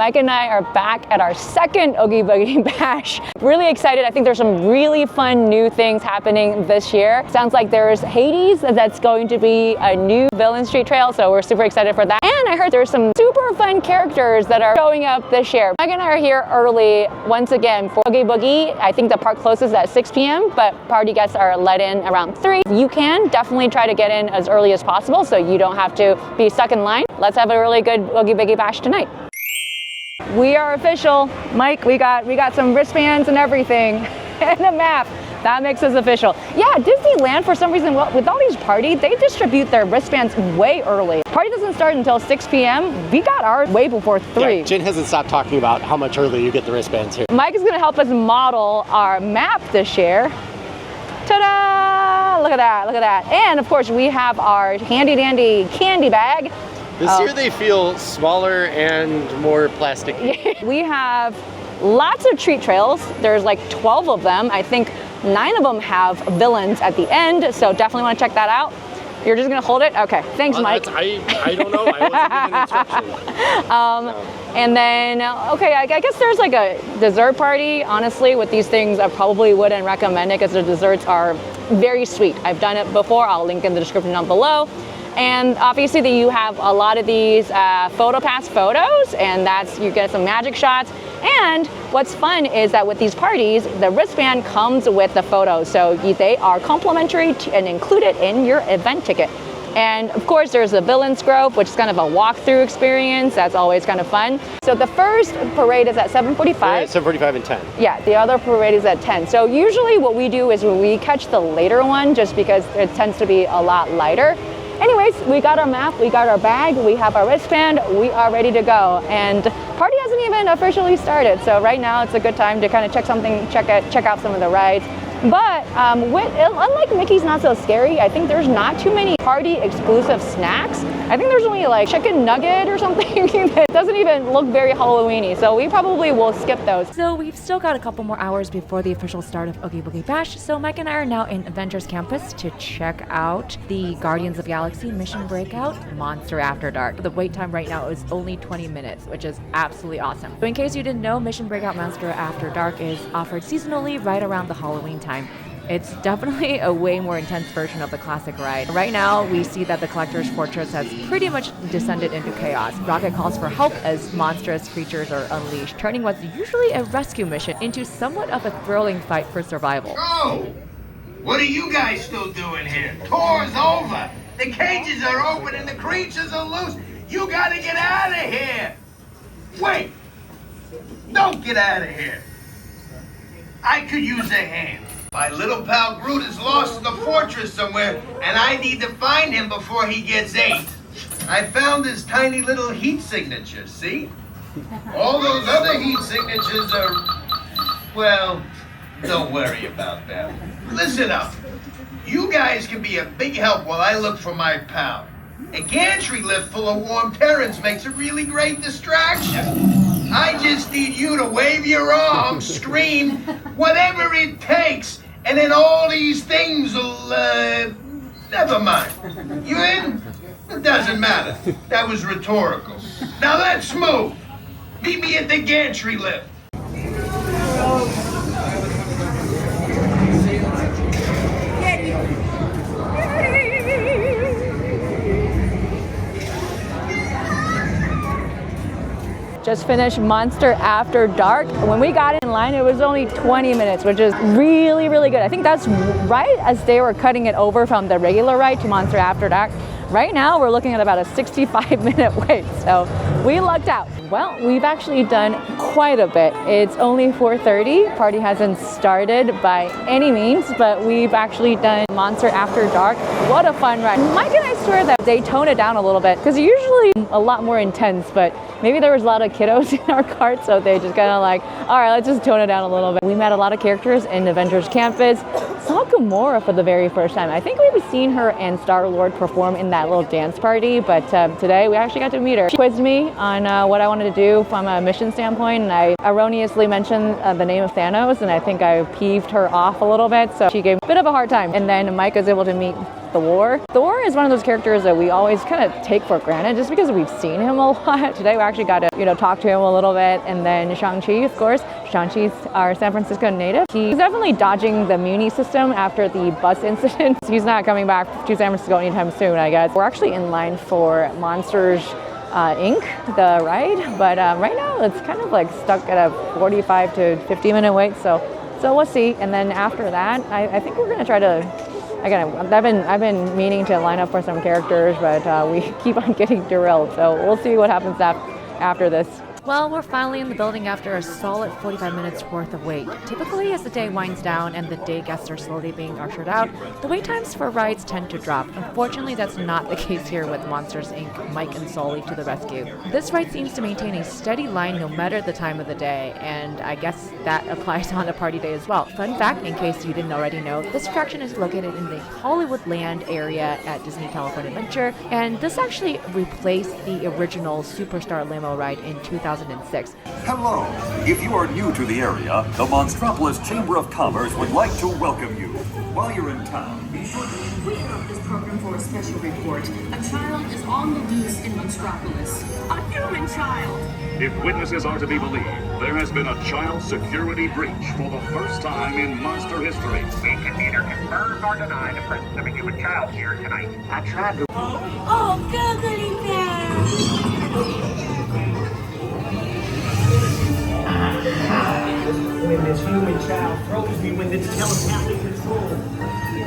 Mike and I are back at our second Oogie Boogie Bash. Really excited. I think there's some really fun new things happening this year. Sounds like there's Hades, that's going to be a new villain street trail, so we're super excited for that. And I heard there's some super fun characters that are showing up this year. Mike and I are here early once again for Oogie Boogie. I think the park closes at 6 p.m., but party guests are let in around 3. You can definitely try to get in as early as possible so you don't have to be stuck in line. Let's have a really good Oogie Boogie Bash tonight. We are official. Mike, we got some wristbands and everything and a map. That makes us official. Yeah, Disneyland, for some reason, with all these parties, they distribute their wristbands way early. Party doesn't start until 6 p.m. We got ours way before 3. Yeah, Jen hasn't stopped talking about how much earlier you get the wristbands here. Mike is gonna help us model our map this year. Ta-da! Look at that, look at that. And of course, we have our handy dandy candy bag. This year they feel smaller and more plasticky. We have lots of treat trails. There's like 12 of them. I think 9 of them have villains at the end, so definitely want to check that out. You're just gonna hold it? Okay, thanks, Mike. I don't know, I wasn't given instructions. And then, okay, I guess there's like a dessert party. Honestly, with these things, I probably wouldn't recommend it because the desserts are very sweet. I've done it before. I'll link in the description down below. And obviously you have a lot of these photo pass photos, and you get some magic shots. And what's fun is that with these parties, the wristband comes with the photos. So they are complimentary and included in your event ticket. And of course there's the Villains Grove, which is kind of a walkthrough experience. That's always kind of fun. So the first parade is at 7:45. Yeah, 7:45 and 10. Yeah, the other parade is at 10. So usually what we do is we catch the later one just because it tends to be a lot lighter. Anyways, we got our map, we got our bag, we have our wristband, we are ready to go. And party hasn't even officially started, so right now it's a good time to kind of check out some of the rides. But unlike Mickey's Not So Scary, I think there's not too many party exclusive snacks. I think there's only like chicken nugget or something that doesn't even look very Halloween-y, so we probably will skip those. So we've still got a couple more hours before the official start of Oogie Boogie Bash, so Mike and I are now in Avengers Campus to check out the Guardians of the Galaxy Mission Breakout Monster After Dark. The wait time right now is only 20 minutes, which is absolutely awesome. So in case you didn't know, Mission Breakout Monster After Dark is offered seasonally right around the Halloween time. It's definitely a way more intense version of the classic ride. Right now, we see that the Collector's Fortress has pretty much descended into chaos. Rocket calls for help as monstrous creatures are unleashed, turning what's usually a rescue mission into somewhat of a thrilling fight for survival. Oh! What are you guys still doing here? Tour's over! The cages are open and the creatures are loose! You gotta get out of here! Wait! Don't get out of here! I could use a hand. My little pal Groot is lost in the fortress somewhere, and I need to find him before he gets ate. I found his tiny little heat signature, see? All those other heat signatures are, well, don't worry about that. Listen up. You guys can be a big help while I look for my pal. A gantry lift full of warm terrans makes a really great distraction. I just need you to wave your arms, scream, whatever it takes, and then all these things will, never mind. You in? It doesn't matter. That was rhetorical. Now let's move. Meet me at the gantry lift. Just finished Monster After Dark. When we got in line, it was only 20 minutes, which is really, really good. I think that's right as they were cutting it over from the regular ride to Monster After Dark. Right now, we're looking at about a 65-minute wait, so we lucked out. Well, we've actually done quite a bit. It's only 4:30. Party hasn't started by any means, but we've actually done Monster After Dark. What a fun ride. Mike and I swear that they tone it down a little bit because usually a lot more intense, but maybe there was a lot of kiddos in our cart, so they just kind of like, all right, let's just tone it down a little bit. We met a lot of characters in Avengers Campus. Saw Gamora for the very first time. I think we've seen her and Star-Lord perform in that little dance party, but today we actually got to meet her. She quizzed me on what I wanted to do from a mission standpoint, and I erroneously mentioned the name of Thanos, and I think I peeved her off a little bit, so she gave a bit of a hard time. And then Mike was able to meet Thor. Thor is one of those characters that we always kind of take for granted just because we've seen him a lot. Today we actually got to, talk to him a little bit. And then Shang-Chi, of course. Shang-Chi's our San Francisco native. He's definitely dodging the Muni system after the bus incident. He's not coming back to San Francisco anytime soon, I guess. We're actually in line for Monsters Inc., the ride, but right now it's kind of like stuck at a 45 to 50 minute wait, so we'll see. And then after that, I think we're gonna try to, again, I've been meaning to line up for some characters, but we keep on getting derailed, so we'll see what happens after this. Well, we're finally in the building after a solid 45 minutes worth of wait. Typically, as the day winds down and the day guests are slowly being ushered out, the wait times for rides tend to drop. Unfortunately, that's not the case here with Monsters Inc. Mike and Sully to the rescue. This ride seems to maintain a steady line no matter the time of the day, and I guess that applies on a party day as well. Fun fact, in case you didn't already know, this attraction is located in the Hollywood Land area at Disney California Adventure, and this actually replaced the original Superstar Limo ride in 2006. Hello. If you are new to the area, the Monstropolis Chamber of Commerce would like to welcome you. While you're in town, be sure to... We interrupt this program for a special report. A child is on the loose in Monstropolis. A human child! If witnesses are to be believed, there has been a child security breach for the first time in monster history. We can neither confirm nor deny the presence of a human child here tonight. I tried to... Oh, googly bear! When this human child throws me with its telepathic control, it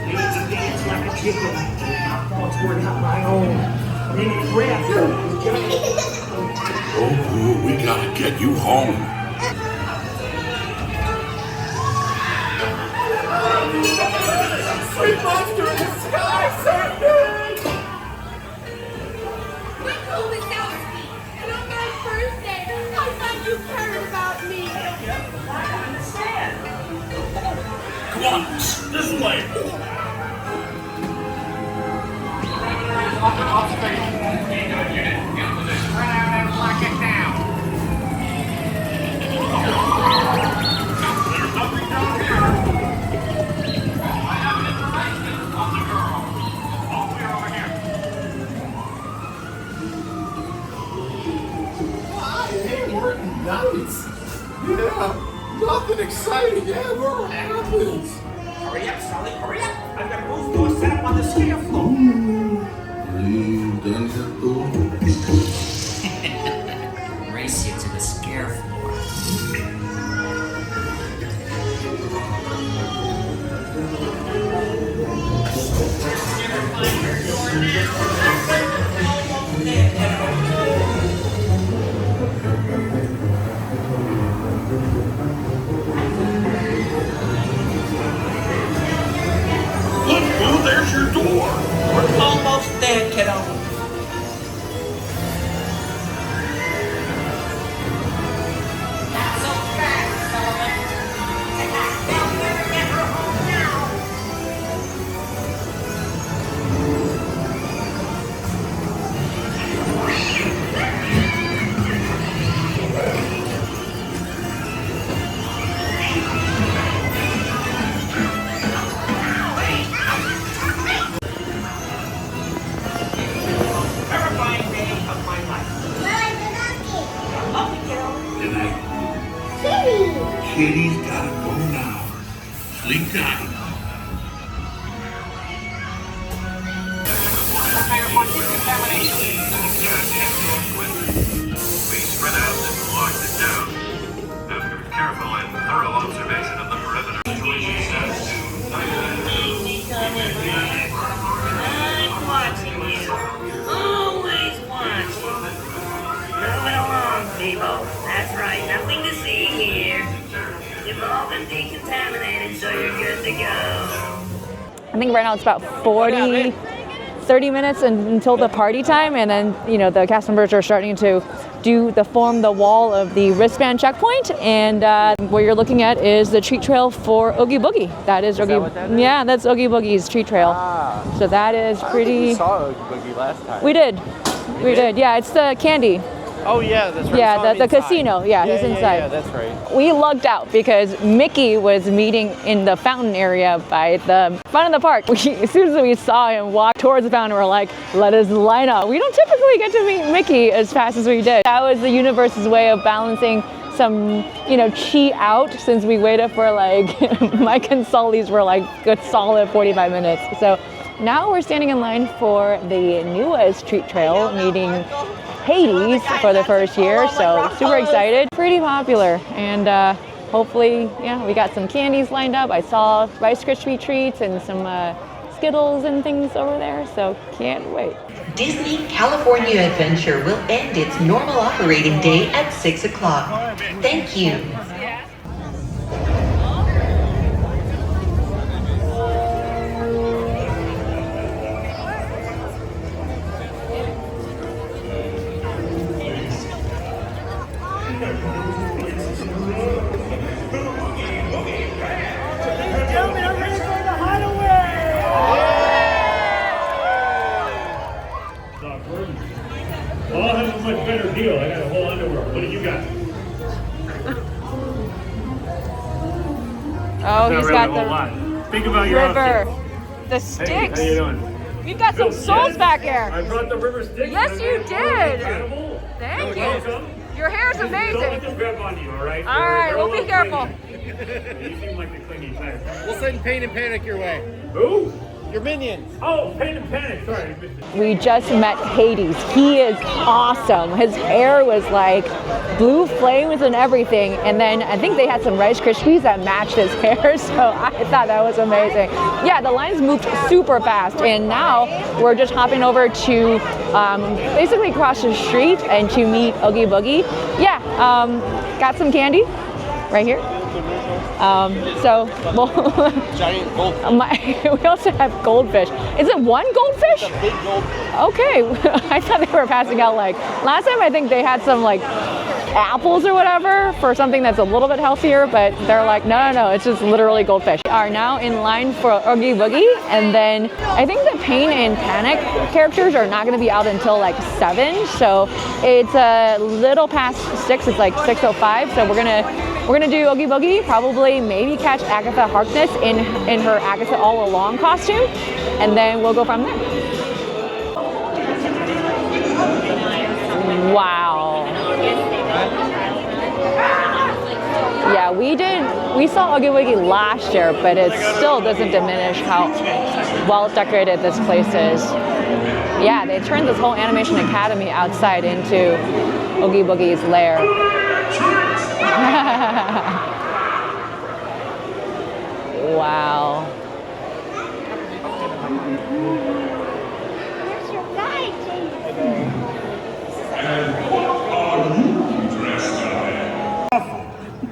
makes me dance like a chicken. My thoughts were not my own. And then it grabbed Oh, we gotta get you home. Sweet monster in the sky, sir! My home is Galaxy, and on my first day, I thought you cared about me. I understand. Come on, this way. There's nothing down here. I have information on the girl. Oh, we're over here. Hey, we're in Nite. Yeah, nothing exciting ever happens. Hurry up, Sully, hurry up! I've got Cruz to set up on the scale floor. Race you to the scare floor. Look, Boo, there's your door. We're almost there, kiddo. Not so fast, Sullivan. They'll never get her home now. Terrifying day of my life. Lovely kiddo. Kitty's gotta go now. Sleep tight. We spread out and locked it down. After careful and thorough observation of the perimeter, situation status to I'm watching you. Always watching. Move it along, people. That's right, nothing to see here. You've all been decontaminated, so you're good to go. I think right now it's about 30 minutes until the party time, and then the cast members are starting to form the wall of the wristband checkpoint, and what you're looking at is the treat trail for Oogie Boogie. That is Oogie. Yeah, that's Oogie Boogie's treat trail. So that is pretty. We saw Oogie Boogie last time. We did. We did. Yeah, it's the candy. Oh yeah, that's right. Yeah, the casino. Yeah, he's inside. Yeah, that's right. We lugged out because Mickey was meeting in the fountain area by the front of the park. As soon as we saw him walk towards the fountain, we're like, let us line up. We don't typically get to meet Mickey as fast as we did. That was the universe's way of balancing some, chi out, since we waited for like, Mike and Sully's were like good solid 45 minutes. So now we're standing in line for the newest treat trail, meeting Hades for the first year. So super excited, pretty popular. And hopefully, we got some candies lined up. I saw Rice Krispie treats and some Skittles and things over there. So can't wait. Disney California Adventure will end its normal operating day at 6 o'clock. Thank you. Well, I'll have a much better deal. I got a whole underwear. What do you got? Oh, he's got a whole lot. Think about your river, outfit. the sticks. Hey, how you doing? You've got some souls back here. I brought the river sticks. Yes, you did. Incredible. Thank You're welcome. you. Your hair's Don't amazing. let them grab on you, all right? All right, They're a we'll be little careful. clingy. You seem like the clingy type. We'll send Pain and Panic your way. Who? Your minions. Oh, Pain and Panic. Sorry. We just met Hades. He is awesome. His hair was like blue flames and everything. And then I think they had some Rice Krispies that matched his hair. So I thought that was amazing. Yeah, the lines moved super fast. And now we're just hopping over to basically across the street and to meet Oogie Boogie. Yeah, got some candy right here. Giant goldfish. We also have goldfish. Is it one goldfish? It's a big goldfish. Okay, I thought they were passing out like, last time I think they had some like apples or whatever for something that's a little bit healthier, but they're like, no, it's just literally goldfish. We are now in line for Oogie Boogie, and then I think the Pain and Panic characters are not gonna be out until like 7, so it's a little past 6, it's like 6:05, so we're gonna do Oogie Boogie, probably maybe catch Agatha Harkness in her Agatha All Along costume, and then we'll go from there. Wow. Yeah, we saw Oogie Boogie last year, but it still doesn't diminish how well decorated this place is. Yeah, they turned this whole Animation Academy outside into Oogie Boogie's lair. Wow. Here's your guide, And what are you dressed up as?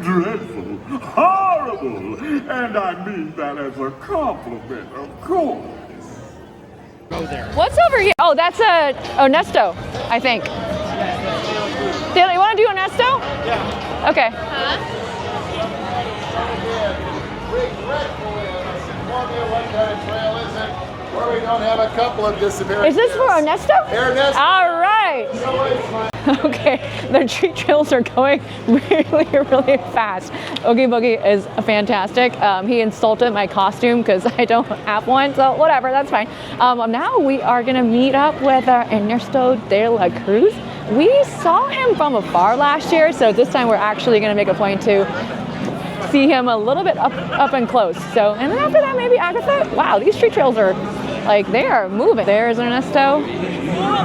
Dreadful, horrible, and I mean that as a compliment, of course. Go there. What's over here? Oh, that's Ernesto, I think. You want to do Ernesto? Yeah. Okay. Where we don't have a couple of disappearances. Is this for Ernesto? Ernesto. All right. Okay, the treat trails are going really, really fast. Oogie Boogie is fantastic. He insulted my costume because I don't have one, so whatever, that's fine. Now we are gonna meet up with Ernesto de la Cruz. We saw him from afar last year, so this time we're actually gonna make a point to see him a little bit up and close. So, and then after that, maybe Agatha. Wow, these treat trails are like, they are moving. There's Ernesto.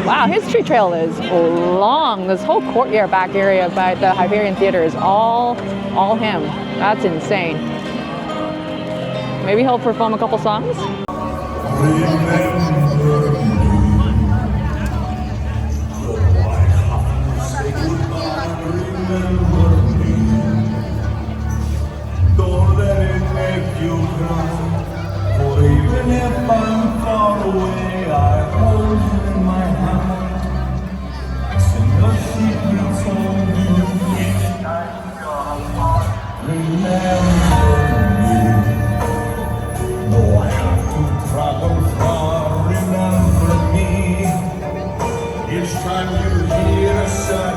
Wow, his treat trail is long. This whole courtyard back area by the Hyperion Theater is all him. That's insane. Maybe he'll perform a couple songs. Don't let it make you cry, for even if I'm far away, I hold you in my hand. Sing a secret song to you each time you're apart. Remember me, though I have to travel far. Remember me, each time you hear a sad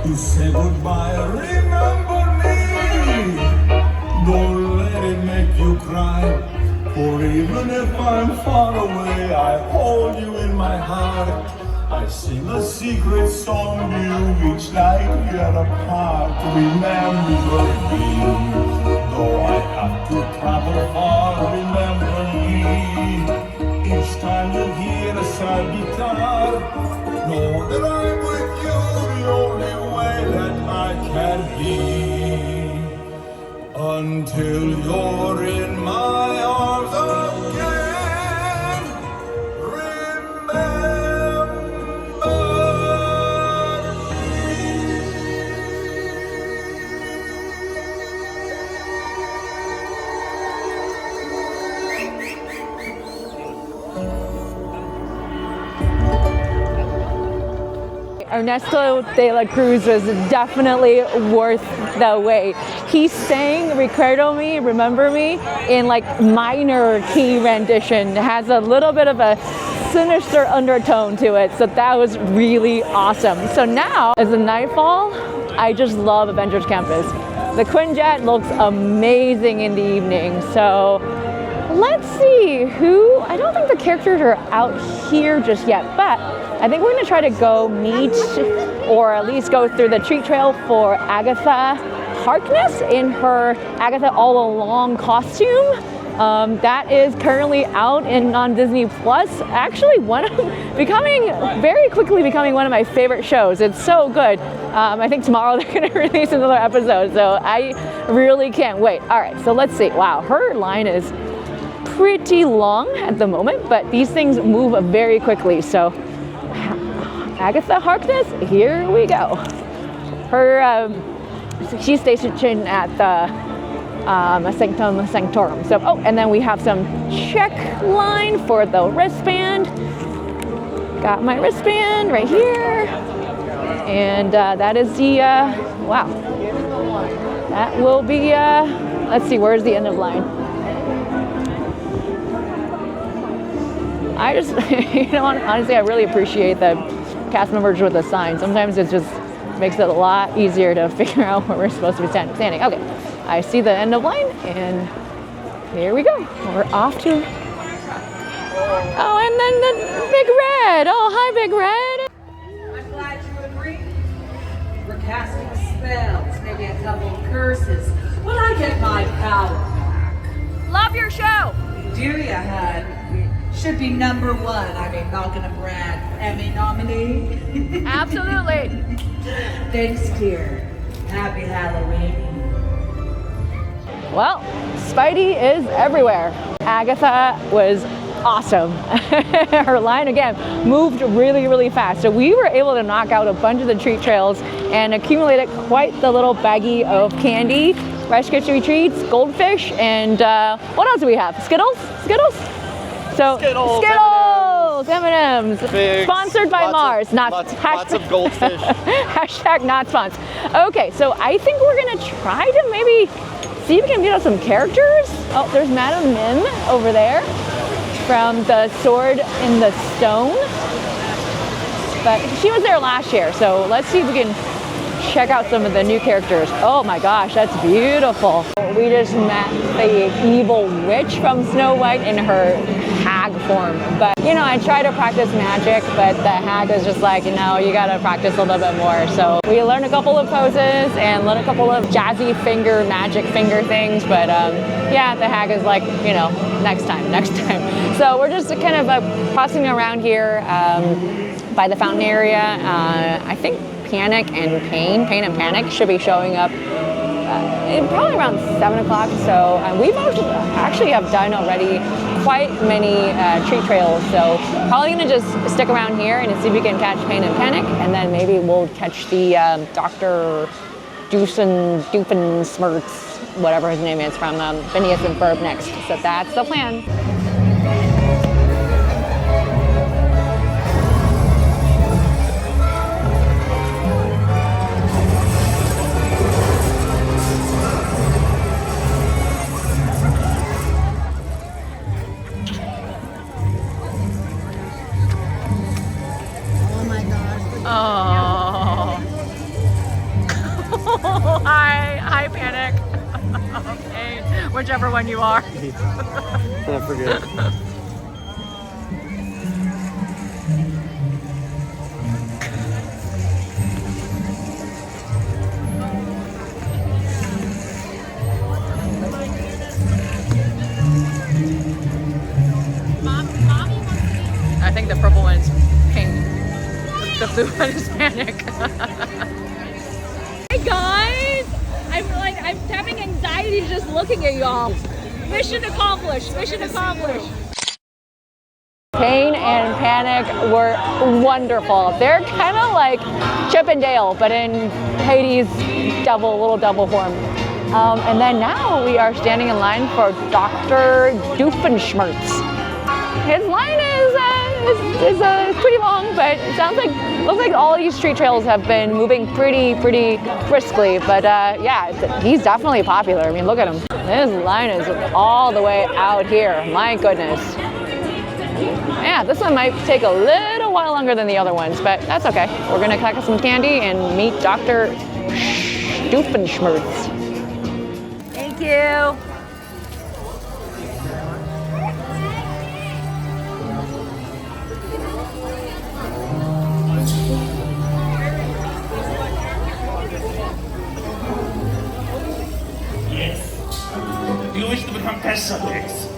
to say goodbye. Remember me. Don't let it make you cry. For even if I'm far away, I hold you in my heart. I sing a secret song to you each night we are apart. Remember me. Though I have to travel far, remember me. Each time you hear a sad guitar, know that I'm with you the only way that I can be. Until you're in my arms again, remember. Ernesto de la Cruz was definitely worth the wait. He sang Recuerdo Me, Remember Me, in like minor key rendition. It has a little bit of a sinister undertone to it, so that was really awesome. So now, as the nightfall, I just love Avengers Campus. The Quinjet looks amazing in the evening, so let's see who, I don't think the characters are out here just yet, but I think we're gonna try to go meet or at least go through the treat trail for Agatha Harkness in her Agatha All Along costume. That is currently out on Disney Plus. Actually, very quickly becoming one of my favorite shows. It's so good. I think tomorrow they're gonna release another episode, so I really can't wait. All right, so let's see. Wow, her line is pretty long at the moment, but these things move very quickly. So Agatha Harkness, here we go. She's stationed at the Sanctum Sanctorum. So, and then we have some check line for the wristband. Got my wristband right here. And that is the, wow. That will be, let's see, where's the end of line? I just, honestly, I really appreciate the cast members with the sign. Sometimes it just makes it a lot easier to figure out where we're supposed to be standing. Okay, I see the end of line, and here we go. We're off to, oh, and then the Big Red. Oh, hi, Big Red. I'm glad you agree. We're casting spells, maybe a couple of curses. When I get my power back. Love your show. Do you, hun? Should be number one. I mean, not gonna brag. Emmy nominee. Absolutely. Thanks, dear. Happy Halloween. Well, Spidey is everywhere. Agatha was awesome. Her line again moved really, really fast. So we were able to knock out a bunch of the treat trails and accumulated quite the little baggie of candy, Rice Krispie treats, goldfish, and what else do we have? Skittles? So Skittles, M&Ms, sponsored by Mars, lots of goldfish. Hashtag not sponsored. Okay, so I think we're gonna try to maybe see if we can meet up some characters. Oh, there's Madame Mim over there from the Sword in the Stone. But she was there last year, so let's see if we can check out some of the new characters. Oh my gosh, that's beautiful. We just met the evil witch from Snow White in her hag form. But I try to practice magic, but the hag is just like, you gotta practice a little bit more. So we learned a couple of poses and learned a couple of jazzy magic finger things. But yeah, the hag is like, next time. So we're just kind of tossing around here by the fountain area. I think Pain and Panic should be showing up probably around 7 o'clock. So we've actually have done already quite many treat trails. So probably gonna just stick around here and see if we can catch Pain and Panic, and then maybe we'll catch the Dr. Doofensmirtz, whatever his name is, from Phineas and Ferb next. So that's the plan. whichever one you are. I forget. I think the purple one is pink. The blue one is panic. Hey guys! I'm having anxiety just looking at y'all. Mission accomplished, mission accomplished. Pain and Panic were wonderful. They're kind of like Chip and Dale, but in Hades' little double form. And then now we are standing in line for Dr. Doofenshmirtz. His line is pretty long, but it looks like all these street trails have been moving pretty briskly. But yeah, he's definitely popular. I mean, look at him. His line is all the way out here. My goodness. Yeah, this one might take a little while longer than the other ones, but that's okay. We're gonna collect some candy and meet Dr. Doofenshmirtz. Thank you. You wish to become test subjects?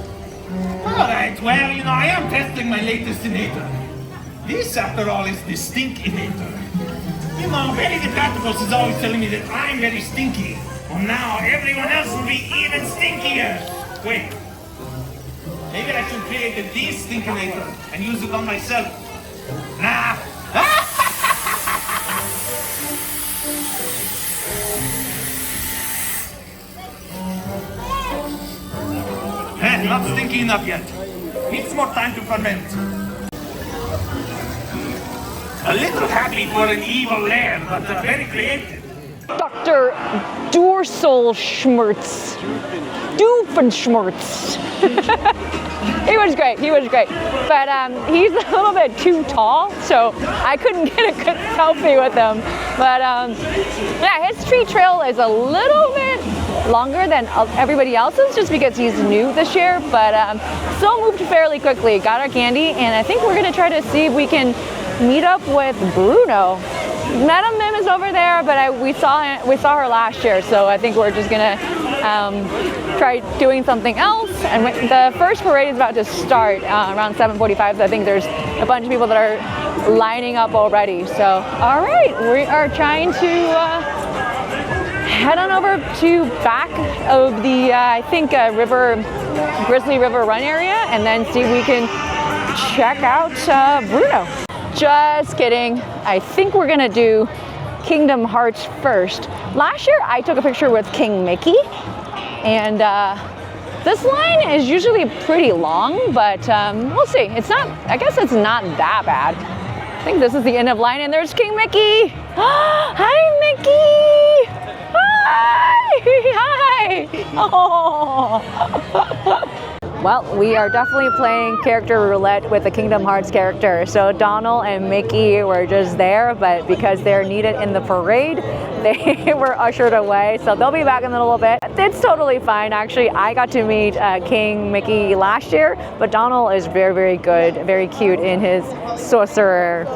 Alright, well, you know, I am testing my latest innator. This, after all, is the stink innator. You know, Benny the Platypus is always telling me that I'm very stinky. Well, now everyone else will be even stinkier. Wait. Maybe I should create a de-stinkinator and use it on myself. Nah. Not stinky enough yet. Needs more time to ferment. A little happy for an evil land, but very creative. Dr. Doofenshmirtz. Doofenshmirtz. He was great. But he's a little bit too tall, so I couldn't get a good selfie with him. But yeah, his street trail is a little bit longer than everybody else's just because he's new this year, but still moved fairly quickly. Got our candy, and I think we're gonna try to see if we can meet up with Bruno. Madam Mim is over there, but we saw her last year, so I think we're just gonna try doing something else. And the first parade is about to start around 7:45, so I think there's a bunch of people that are lining up already. So, all right, we are trying to head on over to back of the, I think, Grizzly River Run area, and then see if we can check out Bruno. Just kidding. I think we're gonna do Kingdom Hearts first. Last year I took a picture with King Mickey, and this line is usually pretty long, but we'll see. I guess it's not that bad. I think this is the end of line, and there's King Mickey. Hi, Mickey. Hi. Oh. Well, we are definitely playing character roulette with the Kingdom Hearts character. So Donald and Mickey were just there, but because they're needed in the parade, they were ushered away. So they'll be back in a little bit. It's totally fine. Actually, I got to meet King Mickey last year, but Donald is very good, very cute in his sorcerer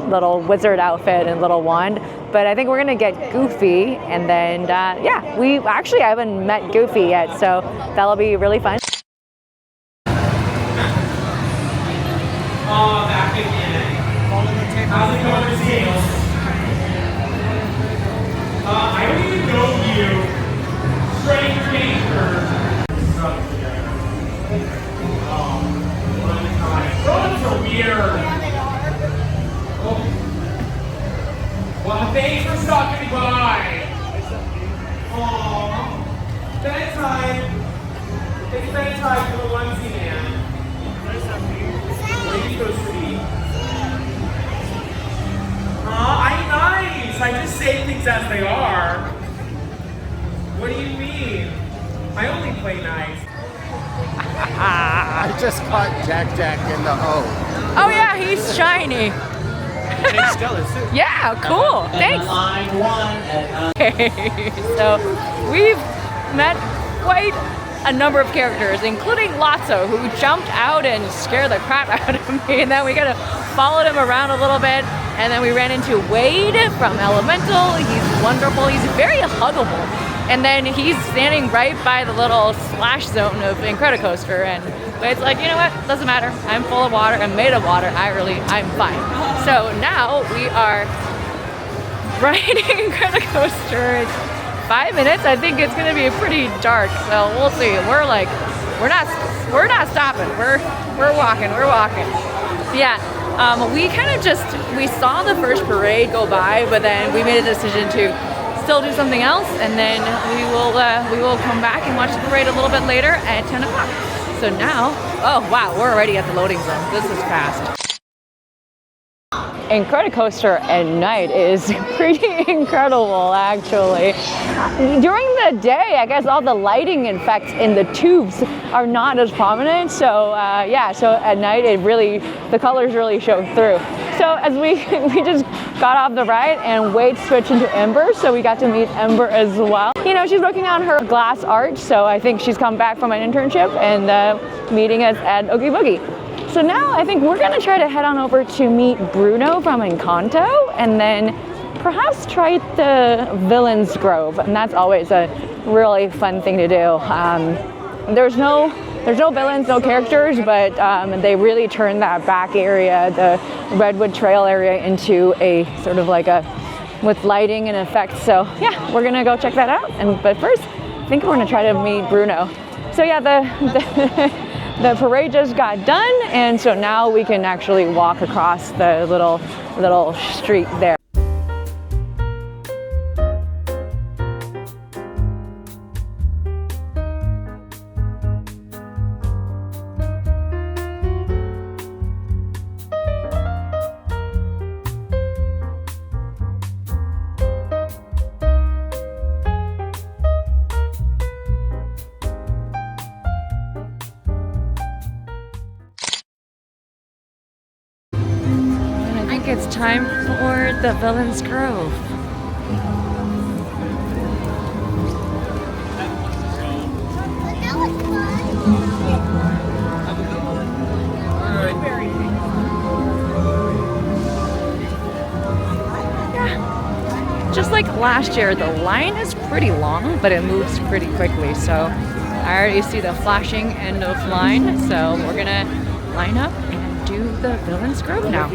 little wizard outfit and little wand. But I think we're gonna get Goofy, and then yeah, I haven't met Goofy yet, so that'll be really fun. Oh, back again. How's it going, Tails? I don't even know you. Stranger danger. Drones are weird. Oh. Well, thanks for stopping by. Aww. Bedtime. It's bedtime for the onesie man. Where are you supposed to be? I'm nice. I just say things as they are. What do you mean? I only play nice. I just caught Jack in the O. Oh yeah, he's shiny. Hey, Stella's too. Yeah, cool. Thanks. Okay, so we've met quite a number of characters, including Lotso, who jumped out and scared the crap out of me. And then we kind of followed him around a little bit. And then we ran into Wade from Elemental. He's wonderful. He's very huggable. And then he's standing right by the little splash zone of Incredicoaster. And Wade's like, you know what? Doesn't matter. I'm full of water. I'm made of water. I'm fine. So now we are riding Incredicoaster. It's 5 minutes. I think it's gonna be pretty dark, so we'll see. We're not stopping. We're walking. Yeah. We kind of we saw the first parade go by, but then we made a decision to still do something else, and then we will come back and watch the parade a little bit later at 10 o'clock. So now, oh wow, we're already at the loading zone. This is fast. Incredicoaster at night is pretty incredible, actually. During the day, I guess all the lighting effects in the tubes are not as prominent. So yeah, so at night the colors really show through. So as we just got off the ride and Wade switched into Ember, so we got to meet Ember as well. You know, she's working on her glass art, so I think she's come back from an internship and meeting us at Oogie Boogie. So now I think we're gonna try to head on over to meet Bruno from Encanto and then perhaps try the Villain's Grove. And that's always a really fun thing to do. There's no villains, no characters, but they really turn that back area, the Redwood Trail area, into a sort of like with lighting and effects. So yeah, we're gonna go check that out. But first, I think we're gonna try to meet Bruno. So yeah, the parade just got done, and so now we can actually walk across the little street there. It's time for the Villain's Grove. Yeah. Just like last year, the line is pretty long, but it moves pretty quickly. So I already see the flashing end of line. So we're gonna line up and do the Villain's Grove now.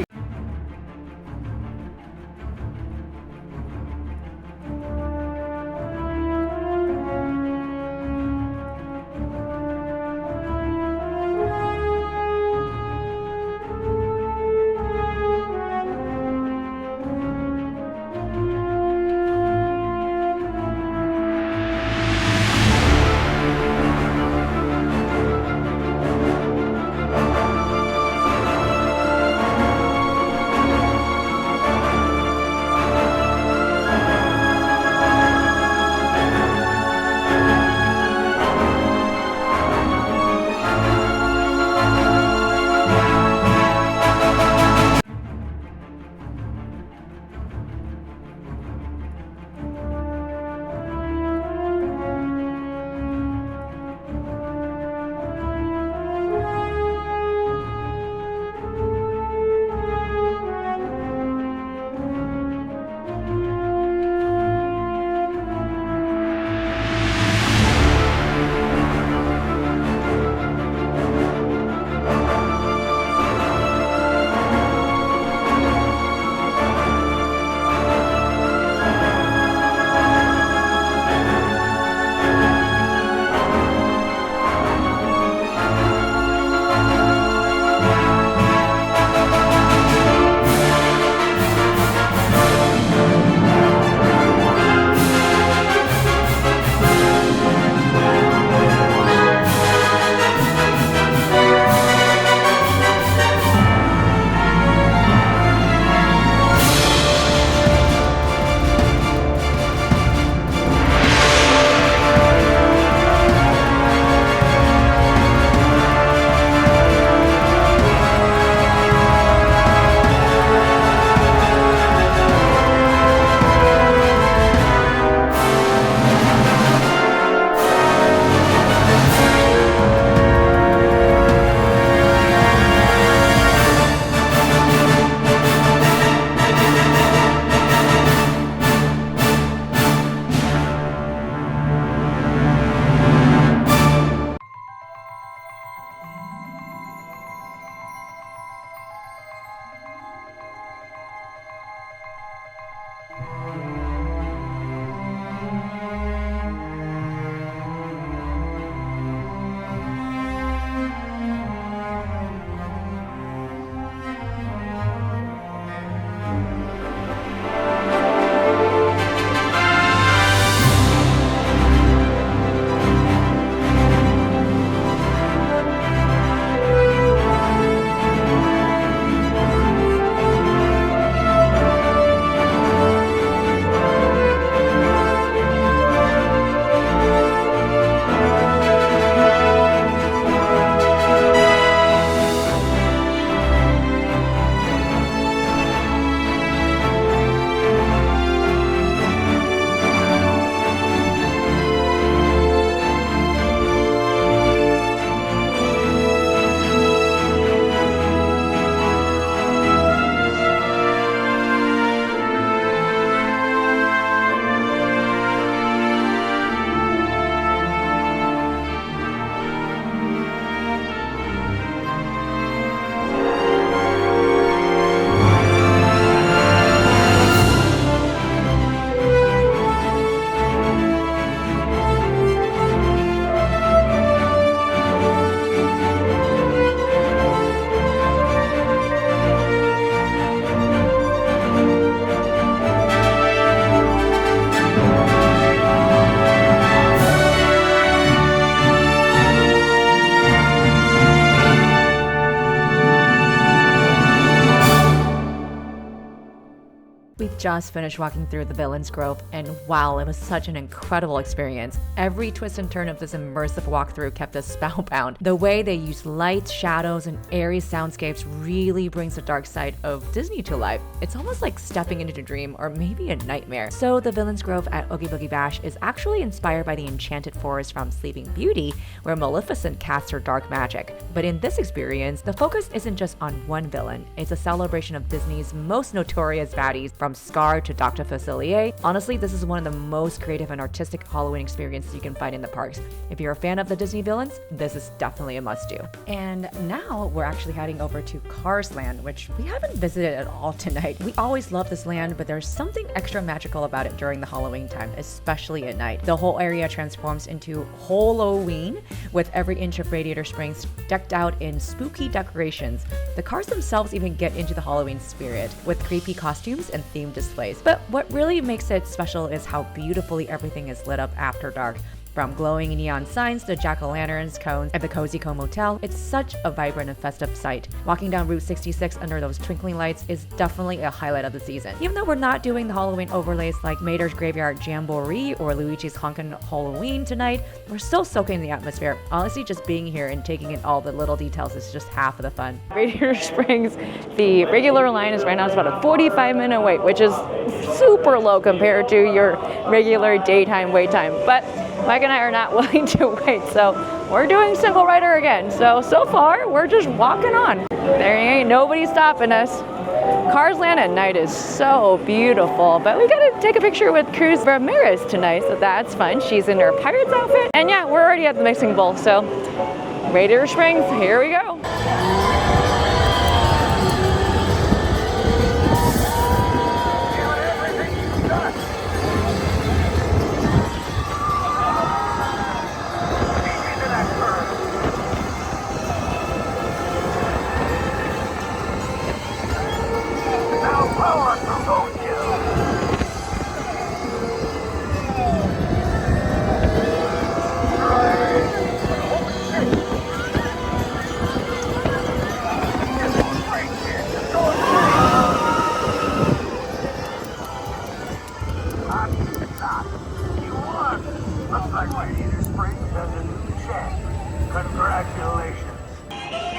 We just finished walking through the Villains Grove, and wow, it was such an incredible experience. Every twist and turn of this immersive walkthrough kept us spellbound. The way they use lights, shadows, and airy soundscapes really brings the dark side of Disney to life. It's almost like stepping into a dream or maybe a nightmare. So the Villains Grove at Oogie Boogie Bash is actually inspired by the enchanted forest from Sleeping Beauty, where Maleficent casts her dark magic. But in this experience, the focus isn't just on one villain. It's a celebration of Disney's most notorious baddies, from Scar to Dr. Facilier. Honestly, this is one of the most creative and artistic Halloween experiences you can find in the parks. If you're a fan of the Disney villains, this is definitely a must-do. And now we're actually heading over to Cars Land, which we haven't visited at all tonight. We always love this land, but there's something extra magical about it during the Halloween time, especially at night. The whole area transforms into Halloween, with every inch of Radiator Springs decked out in spooky decorations. The cars themselves even get into the Halloween spirit, with creepy costumes and themed displays. But what really makes it special is how beautifully everything is lit up after dark. From glowing neon signs to jack-o'-lanterns, cones, and the Cozy Co Motel, it's such a vibrant and festive sight. Walking down Route 66 under those twinkling lights is definitely a highlight of the season. Even though we're not doing the Halloween overlays like Mater's Graveyard Jamboree or Luigi's Honkin' Halloween tonight, we're still soaking in the atmosphere. Honestly, just being here and taking in all the little details is just half of the fun. Radiator Springs, the regular line is right now, it's about a 45-minute wait, which is super low compared to your regular daytime wait time. But Mike and I are not willing to wait, so we're doing single rider again. So far, we're just walking on. There ain't nobody stopping us. Cars Land at night is so beautiful, but we gotta take a picture with Cruz Ramirez tonight, so that's fun. She's in her pirate's outfit. And yeah, we're already at the mixing bowl, so Radiator Springs, here we go.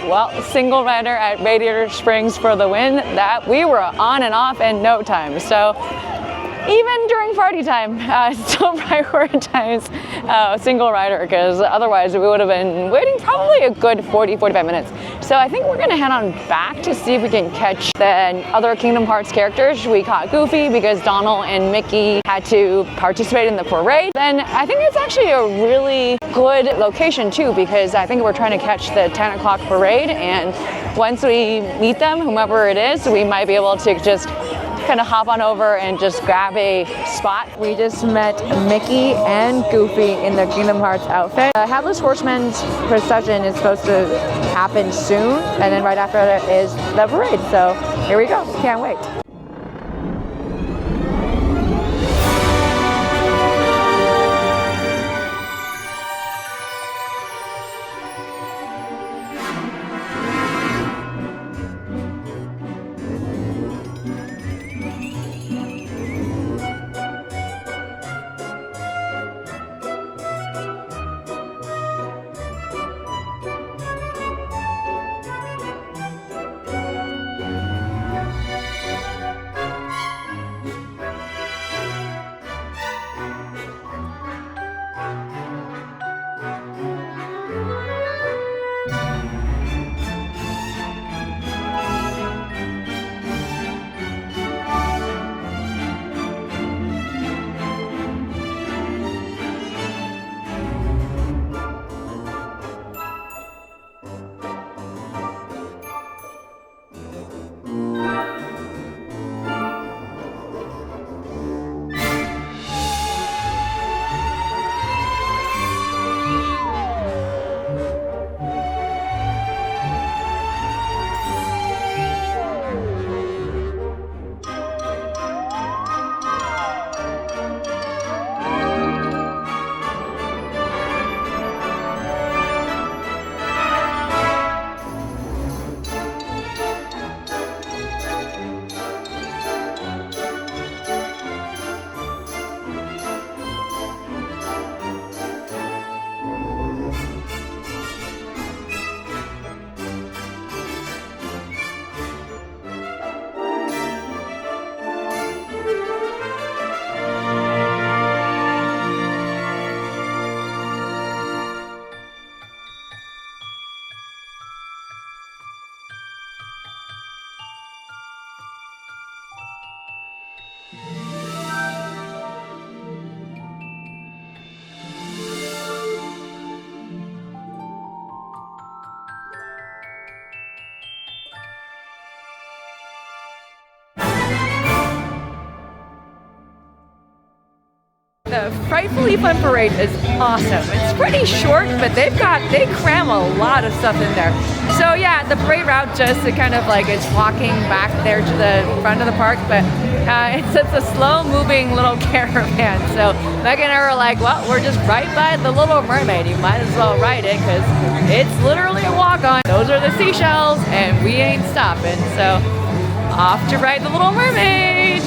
Well, single rider at Radiator Springs for the win. That we were on and off in no time. So even during party time, still prioritize single rider, because otherwise we would have been waiting probably a good 40-45 minutes. So I think we're gonna head on back to see if we can catch the other Kingdom Hearts characters. We caught Goofy because Donald and Mickey had to participate in the parade. Then I think it's actually a really good location too, because I think we're trying to catch the 10 o'clock parade, and once we meet them, whomever it is, we might be able to just kind of hop on over and just grab a spot. We just met Mickey and Goofy in their Kingdom Hearts outfit. The Headless Horseman's procession is supposed to happen soon, and then right after that is the parade. So here we go, can't wait. The Frightfully Fun Parade is awesome. It's pretty short, but they cram a lot of stuff in there. So yeah, the parade route just kind of like it's walking back there to the front of the park, but it's a slow-moving little caravan. So Megan and I were like, well, we're just right by the Little Mermaid. You might as well ride it because it's literally a walk-on. Those are the seashells, and we ain't stopping. So off to ride the Little Mermaid.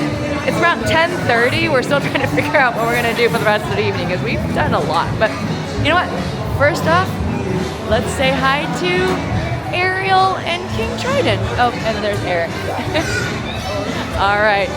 It's around 10:30. We're still trying to figure out what we're gonna do for the rest of the evening because we've done a lot. But you know what? First off, let's say hi to Ariel and King Trident. Oh, and then there's Eric. All right.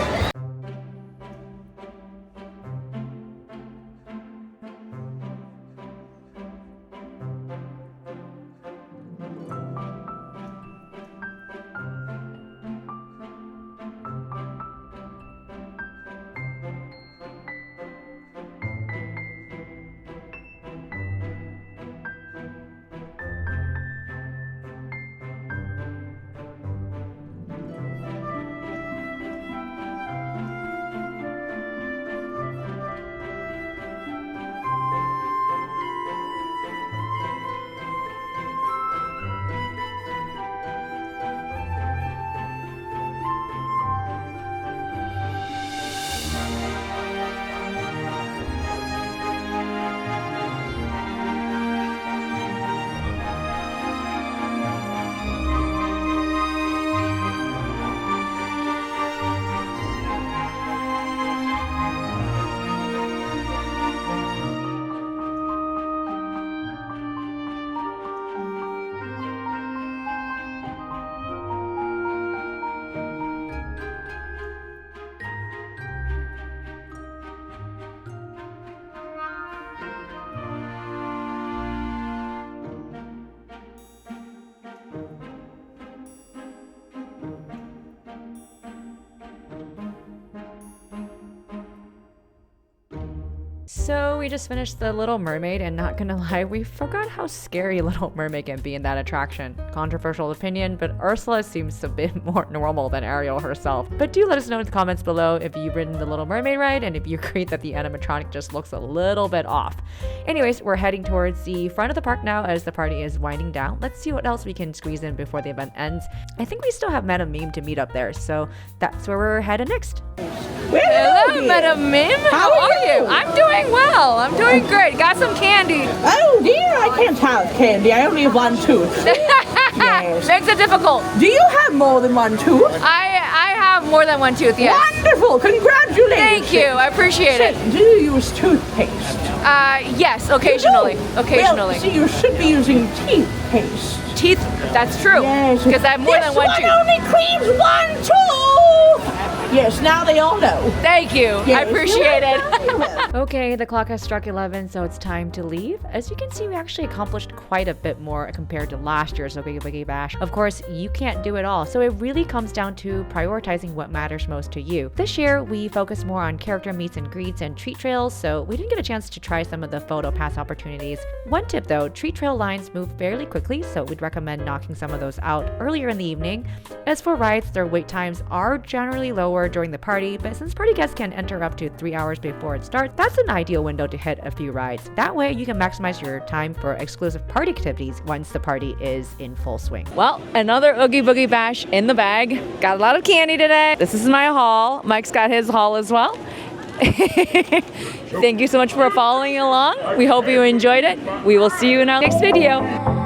So we just finished the Little Mermaid, and not gonna lie, we forgot how scary Little Mermaid can be in that attraction. Controversial opinion, but Ursula seems a bit more normal than Ariel herself. But do let us know in the comments below if you've ridden the Little Mermaid ride and if you agree that the animatronic just looks a little bit off. Anyways, we're heading towards the front of the park now as the party is winding down. Let's see what else we can squeeze in before the event ends. I think we still have Madam Meme to meet up there, so that's where we're headed next. Hello, Madam Mim. How are you? I'm doing well. I'm doing great. Got some candy. Oh dear, I can't have candy. I only have one tooth. Yes. Makes it difficult. Do you have more than one tooth? I have more than one tooth, yes. Wonderful. Congratulations. Thank you. I appreciate it. Do you use toothpaste? Yes, occasionally. Occasionally. Well, see, you should be using teeth paste. Teeth? That's true. Yes. Because I have more than one tooth. This one only cleans one tooth. Yes, now they all know. Thank you. Yes, I appreciate it. Okay, the clock has struck 11, so it's time to leave. As you can see, we actually accomplished quite a bit more compared to last year's Oogie Boogie Bash. Of course, you can't do it all, so it really comes down to prioritizing what matters most to you. This year, we focused more on character meets and greets and treat trails, so we didn't get a chance to try some of the photo pass opportunities. One tip though, treat trail lines move fairly quickly, so we'd recommend knocking some of those out earlier in the evening. As for rides, their wait times are generally lower during the party, but since party guests can enter up to 3 hours before it starts, that's an ideal window to hit a few rides. That way you can maximize your time for exclusive party activities once the party is in full swing. Well, another Oogie Boogie Bash in the bag. Got a lot of candy today. This is my haul. Mike's got his haul as well. Thank you so much for following along. We hope you enjoyed it. We will see you in our next video.